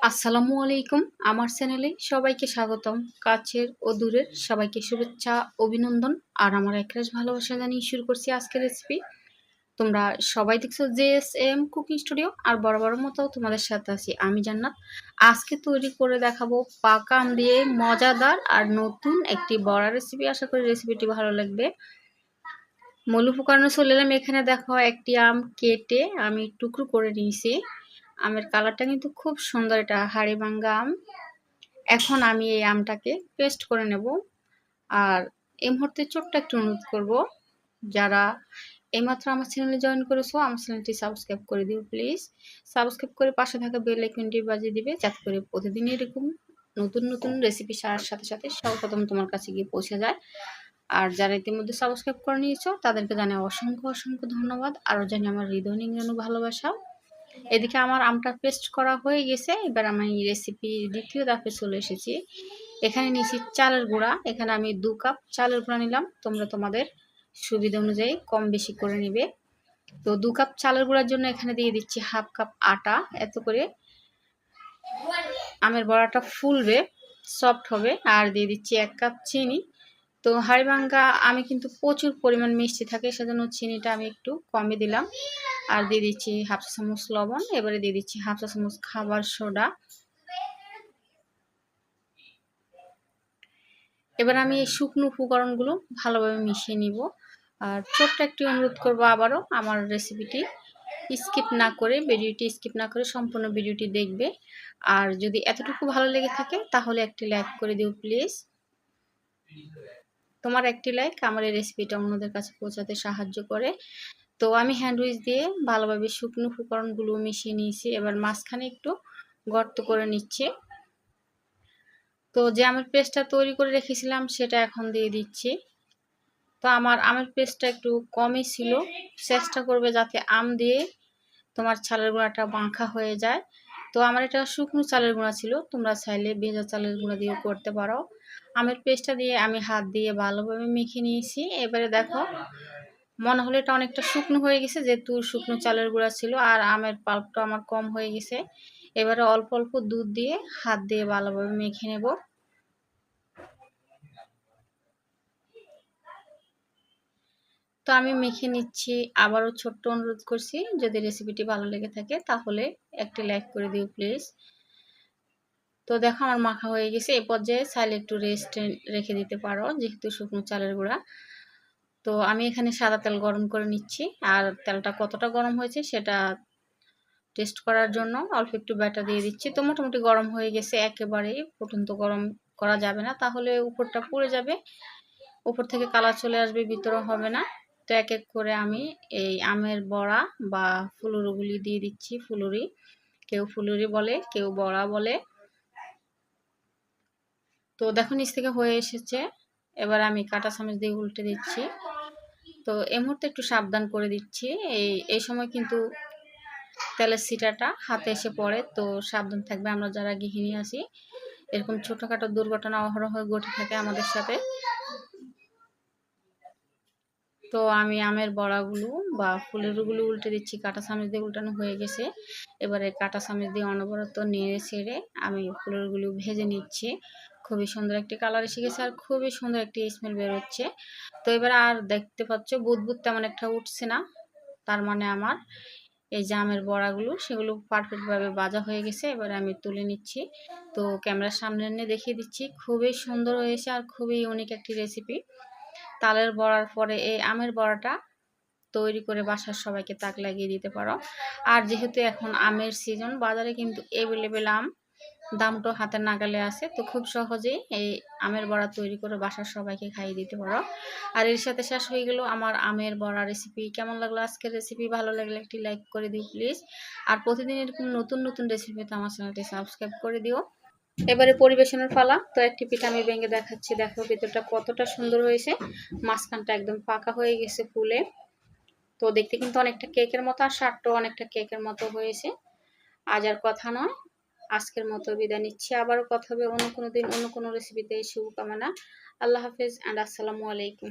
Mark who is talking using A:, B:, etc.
A: আসসালামু আলাইকুম। আমার চ্যানেলে সবাইকে স্বাগতম। কাছের ও দূরের সবাইকে শুভেচ্ছা, অভিনন্দন আর আমার একরাশ ভালোবাসা জানিয়ে শুরু করছি আজকের রেসিপি। তোমরা সবাই দেখছো JSM কুকিং স্টুডিও আর বরাবর মতো তোমাদের সাথে আছি আমি জান্নাত। আজকে তৈরি করে দেখাবো পাকা আম দিয়ে মজাদার আর নতুন একটি বড়া রেসিপি। আশা করি রেসিপিটি ভালো লাগবে। মূল উপকরণে চলে এলাম। এখানে দেখো একটি আম কেটে আমি টুকরো করে নিয়েছি। আমের কালারটা কিন্তু খুব সুন্দর, এটা হাড়িভাঙ্গা আম। এখন আমি এই আমটাকে পেস্ট করে নেব। আর এই মুহূর্তে ছোট্ট একটু অনুরোধ করব, যারা এইমাত্র আমার চ্যানেলে জয়েন করেছো আমার চ্যানেলটি সাবস্ক্রাইব করে দিও প্লিজ। সাবস্ক্রাইব করে পাশে থাকা বেল আইকনটি বাজিয়ে দিবে, যাতে করে প্রতিদিন এরকম নতুন নতুন রেসিপি সারার সাথে সাথে সর্বপ্রথম তোমার কাছে গিয়ে পৌঁছে যায়। আর যারা ইতিমধ্যে সাবস্ক্রাইব করে নিয়েছো তাদেরকে জানাই অসংখ্য অসংখ্য ধন্যবাদ। আরও জানি আমার হৃদয় নিংড়ানো ভালোবাসা। এদিকে আমার আমটা পেস্ট করা হয়ে গেছে। এবার আমি রেসিপির দ্বিতীয় ধাপে চলে এসেছি। এখানে নিয়েছি চালের গুঁড়া। এখানে আমি 2 কাপ চালের গুঁড়া নিলাম। তোমরা তোমাদের সুবিধা অনুযায়ী কম বেশি করে নিবে। তো 2 কাপ চালের গুঁড়ার জন্য এখানে দিয়ে দিচ্ছি হাফ কাপ আটা। এত করে আমের বড়াটা ফুলবে, সফট হবে। আর দিয়ে দিচ্ছি 1 কাপ চিনি। তো হাড়িভাঙ্গা আমি কিন্তু প্রচুর পরিমাণ মিষ্টি থাকে, সেজন্য চিনিটা আমি একটু কমই দিলাম। আর দিয়ে দিচ্ছি হাফ চা চামচ লবণ। এবারে দিয়ে দিচ্ছি হাফ চা চামচ খাবার সোডা। এবার আমি এই শুকনো উপকরণগুলো ভালোভাবে মিশিয়ে নিব। আর ছোট্ট একটি অনুরোধ করবো আবারও, আমার রেসিপিটি স্কিপ না করে, ভিডিওটি স্কিপ না করে সম্পূর্ণ ভিডিওটি দেখবে। আর যদি এতটুকু ভালো লেগে থাকে তাহলে একটি লাইক করে দিও প্লিজ। তোমার একটি লাইক আমার এই রেসিপিটা অন্যদের কাছে পৌঁছাতে সাহায্য করে। তো আমি হ্যান্ড উইচ দিয়ে ভালোভাবে শুকনো উপকরণগুলো মিশিয়ে নিয়েছি। এবার মাঝখানে একটু গর্ত করে নিচ্ছি। তো যে আমের পেস্টটা তৈরি করে রেখেছিলাম সেটা এখন দিয়ে দিচ্ছি। তো আমার আমের পেস্টটা একটু কমই ছিল। চেষ্টা করবে যাতে আম দিয়ে তোমার চালের গুঁড়াটা মাখা হয়ে যায়। তো আমার এটা শুকনো চালের গুঁড়া ছিল, তোমরা চাইলে ভেজা চালের গুঁড়া দিয়েও করতে পারো। আমের পেস্টটা দিয়ে আমি হাত দিয়ে ভালোভাবে মেখে নিয়েছি। এবারে দেখো, মনে হলো এটা অনেকটা শুকনো হয়ে গেছে, যেহেতু শুকনো চালের গুঁড়া ছিল আর আমের পাল্পটা আমার কম হয়ে গেছে। এবারে অল্প অল্প দুধ দিয়ে হাত দিয়ে ভালোভাবে মেখে নেব। তো আমি মেখে নিচ্ছি। আবারও ছোট্ট অনুরোধ করছি, যদি রেসিপিটি ভালো লেগে থাকে তাহলে একটি লাইক করে দিও প্লিজ। তো দেখো আমার মাখা হয়ে গেছে। এই পর্যায়ে চাইলে একটু রেস্ট রেখে দিতে পারো, যেহেতু শুকনো চালের গুঁড়া। তো আমি এখানে সাদা তেল গরম করে নিচ্ছি। আর তেলটা কতটা গরম হয়েছে সেটা টেস্ট করার জন্য অল্প একটু ব্যাটা দিয়ে দিচ্ছি। তো মোটামুটি গরম হয়ে গেছে, একেবারেই ফুটন্ত গরম করা যাবে না, তাহলে উপরটা পুড়ে যাবে, উপর থেকে কালার চলে আসবে, ভিতরে হবে না। তো এক এক করে আমি এই আমের বড়া বা ফুলুরিগুলি দিয়ে দিচ্ছি। ফুলুরি, কেউ ফুলুরি বলে, কেউ বড়া বলে। তো দেখো নিচ থেকে হয়ে এসেছে। এবার আমি কাঁটা চামচ দিয়ে উল্টে দিচ্ছি। তো এই মুহূর্তে একটু সাবধান করে দিচ্ছি, এই সময় কিন্তু তেলের ছিটাটা হাতে এসে পড়ে, তো সাবধান থাকবে। আমরা যারা গৃহিণী আছি, এরকম ছোটখাটো দুর্ঘটনা অহরহ ঘটে থাকে আমাদের সাথে। তো আমি আমের বড়াগুলো বা ফুলেরগুলো উল্টে দিচ্ছি। কাঁটা চামচ দিয়ে উল্টানো হয়ে গেছে। এবারে কাঁটা চামচ দিয়ে অনবরত নেড়ে ছেড়ে আমি ফুলেরগুলো ভেজে নিচ্ছি। খুবই সুন্দর একটি কালার এসে গেছে আর খুবই সুন্দর একটি স্মেল বেরোচ্ছে। তো এবার আর দেখতে পাচ্ছ বুদবুদ তেমন একটা উঠছে না, তার মানে আমার এই যে আমের বড়াগুলো সেগুলো পারফেক্টভাবে ভাজা হয়ে গেছে। এবারে আমি তুলে নিচ্ছি। তো ক্যামেরার সামনে এনে দেখিয়ে দিচ্ছি, খুবই সুন্দর হয়েছে আর খুবই ইউনিক একটি রেসিপি। তালের বড়ার পরে এই আমের বড়াটা তৈরি করে বাসার সবাইকে তাক লাগিয়ে দিতে পারো। আর যেহেতু এখন আমের সিজন, বাজারে কিন্তু অ্যাভেলেবেল আম, দামটাও হাতের নাগালে আছে। তো খুব সহজেই এই আমের বড়া তৈরি করে বাসার সবাইকে খাইয়ে দিতে পারো। আর এর সাথে শেষ হয়ে গেল আমার আমের বড়া রেসিপি। কেমন লাগলো আজকের রেসিপি? ভালো লাগলে একটি লাইক করে দিও প্লিজ। আর প্রতিদিন এরকম নতুন নতুন রেসিপিতে আমার চ্যানেলটি সাবস্ক্রাইব করে দিও। এবারে পরিবেশনের পালা। তো একটি পিঠা আমি ভেঙে দেখাচ্ছি। দেখো ভিতরটা কতটা সুন্দর হয়েছে, মাঝখানটা একদম পাকা হয়ে গেছে ফুলে। তো দেখতে কিন্তু অনেকটা কেকের মতো, আর স্বাদটাও অনেকটা কেকের মতো হয়েছে। আজ আর কথা নয়, আজকের মতো বিদায় নিচ্ছি। আবারও কথা হবে অন্য কোনো দিন অন্য কোনো রেসিপিতে। শুভকামনা। আল্লাহ হাফেজ অ্যান্ড আসসালামু আলাইকুম।